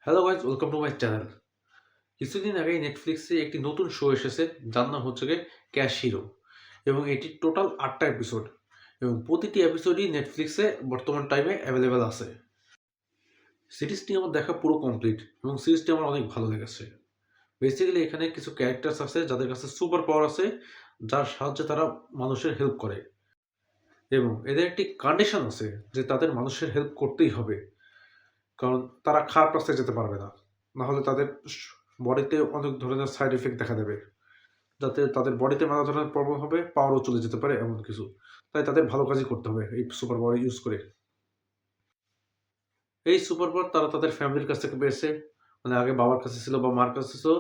Hello guys, welcome to my channel. কিছুদিন আগেই নেটফ্লিক্সে একটি নতুন শো এসেছে, যার নাম হচ্ছে গিয়ে ক্যাশ হিরো। এবং এটি টোটাল 8টা এপিসোড, এবং প্রতিটি এপিসোডই নেটফ্লিক্সে বর্তমান টাইমে অ্যাভেলেবেল আছে। সিরিজটি আমার দেখা পুরো কমপ্লিট, এবং সিরিজটি আমার অনেক ভালো লেগেছে। বেসিক্যালি এখানে কিছু ক্যারেক্টার্স আছে যাদের কাছে সুপার পাওয়ার আছে, যার সাহায্যে তারা মানুষের হেল্প করে। এবং এদের একটি কন্ডিশন আছে যে তাদের মানুষের হেল্প করতেই হবে, কারণ তারা খারাপ রাস্তায় যেতে পারবে না। না হলে তাদের বডিতে অনেক ধরনের সাইড এফেক্ট দেখা দেবে, যাতে তাদের বডিতে নানা ধরনের প্রবলেম হবে, পাওয়ারও চলে যেতে পারে এমন কিছু। তাই তাদের ভালো কাজই করতে হবে এই সুপার পাওয়ার ইউজ করে। এই সুপার পাওয়ার তারা তাদের ফ্যামিলির কাছ থেকে পেয়েছে, মানে আগে বাবার কাছে ছিল বা মার কাছে ছিল,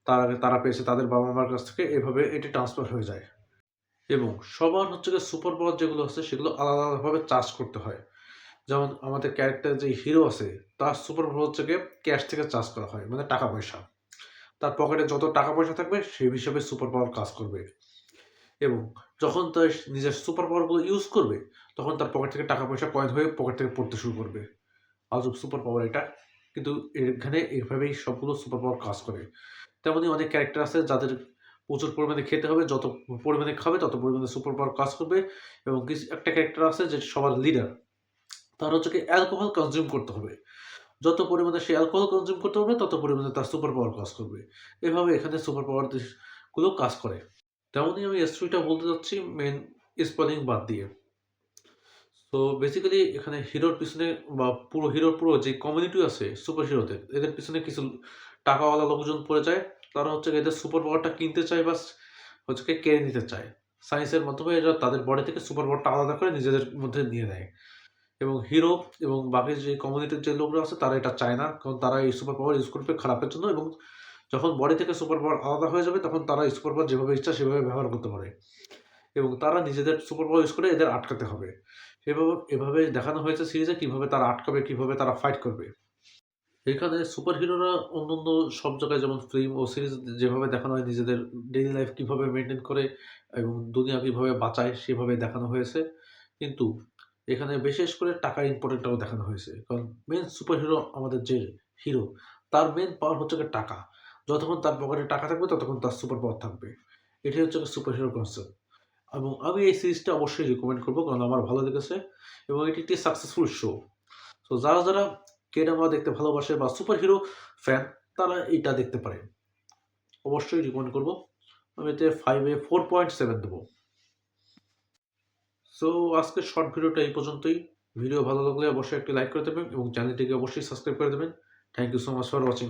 তার আগে তারা পেয়েছে তাদের বাবা মার কাছ থেকে। এভাবে এটি ট্রান্সফার হয়ে যায়। এবং সবার হচ্ছে গিয়ে সুপার পাওয়ার যেগুলো আছে সেগুলো আলাদা আলাদাভাবে চার্জ করতে হয়। যেমন আমাদের ক্যারেক্টার যে হিরো আছে, তার সুপার পাওয়ার হচ্ছে গিয়ে ক্যাশ থেকে চার্জ করা হয়, মানে টাকা পয়সা। তার পকেটে যত টাকা পয়সা থাকবে সেই হিসাবে সুপার পাওয়ার কাজ করবে। এবং যখন তার নিজের সুপার পাওয়ারগুলো ইউজ করবে, তখন তার পকেট থেকে টাকা পয়সা কয়েন হয়ে পকেট থেকে পড়তে শুরু করবে। আজব সুপার পাওয়ার এটা, কিন্তু এখানে এভাবেই সবগুলো সুপার পাওয়ার কাজ করে। তেমনই অনেক ক্যারেক্টার আছে যাদের প্রচুর পরিমাণে খেতে হবে, যত পরিমাণে খাবে তত পরিমাণে সুপার পাওয়ার কাজ করবে। এবং কিছু একটা ক্যারেক্টার আছে যে সবার লিডার, তার হচ্ছে কি অ্যালকোহল কনজিউম করতে হবে। যত পরিমাণে সে অ্যালকোহল কনজিউম করতে পারবে তত পরিমাণে তার সুপার পাওয়ার কাজ করবে। এভাবে এখানে সুপার পাওয়ার গুলো কাজ করে। তেমনই আমি স্টোরিটা বলতে চাচ্ছি মেইন স্পয়লিং বাদ দিয়ে। সো বেসিক্যালি এখানে হিরোর পিছনে বা হিরোর পুরো যে কমিউনিটি আছে সুপার হিরোদের, এদের পিছনে কিছু টাকাওয়ালা লোকজন পড়ে যায়। তারা হচ্ছে গিয়ে এদের সুপার পাওয়ারটা কিনতে চায় বা হচ্ছে গিয়ে কেড়ে নিতে চায়। সায়েন্সের মাধ্যমে এরা তাদের বডি থেকে সুপার পাওয়ারটা আলাদা করে নিজেদের মধ্যে নিয়ে নেয়। এবং হিরো এবং বাকি যে কমিউনিটির যে লোকরা আছে তারা এটা চায় না, কারণ তারা এই সুপার পাওয়ার ইউজ করবে খারাপের জন্য। এবং যখন বডি থেকে সুপার পাওয়ার আলাদা হয়ে যাবে, তখন তারা সুপার পাওয়ার যেভাবে ইচ্ছা সেভাবে ব্যবহার করতে পারে। এবং তারা নিজেদের সুপার পাওয়ার ইউজ করে এদের আটকাতে হবে। এভাবে দেখানো হয়েছে সিরিজে কিভাবে তারা আটকাবে, কিভাবে তারা ফাইট করবে। এখানে সুপার হিরোরা অন্যান্য সব জায়গায় যেমন ফিল্ম ও সিরিজ যেভাবে দেখানো হয় নিজেদের ডেইলি লাইফ কিভাবে মেনটেন করে এবং দুনিয়া কিভাবে বাঁচায় সেভাবে দেখানো হয়েছে। কিন্তু এখানে বিশেষ করে টাকার ইম্পর্টেন্টটাও দেখানো হয়েছে, কারণ মেন সুপার হিরো আমাদের যে হিরো, তার মেন পাওয়ার হচ্ছে গিয়ে টাকা। যতক্ষণ তার পকেটে টাকা থাকবে ততক্ষণ তার সুপার পাওয়ার থাকবে। এটাই হচ্ছে সুপার হিরোর কনসেপ্ট। এবং আমি এই সিরিজটা অবশ্যই রিকমেন্ড করবো, কারণ আমার ভালো লেগেছে এবং এটি একটি সাকসেসফুল শো। তো যারা কে ড্রামা দেখতে ভালোবাসে বা সুপার হিরো ফ্যান, তারা এইটা দেখতে পারে। অবশ্যই রিকমেন্ড করবো। আমি এতে 5-এ 4.7 দেবো। সো আজকের শর্ট ভিডিওটা এই পর্যন্তই। ভিডিও ভালো লাগলে অবশ্যই একটি লাইক করে দেবেন এবং চ্যানেলটিকে অবশ্যই সাবস্ক্রাইব করে দেবেন। Thank you so much for watching.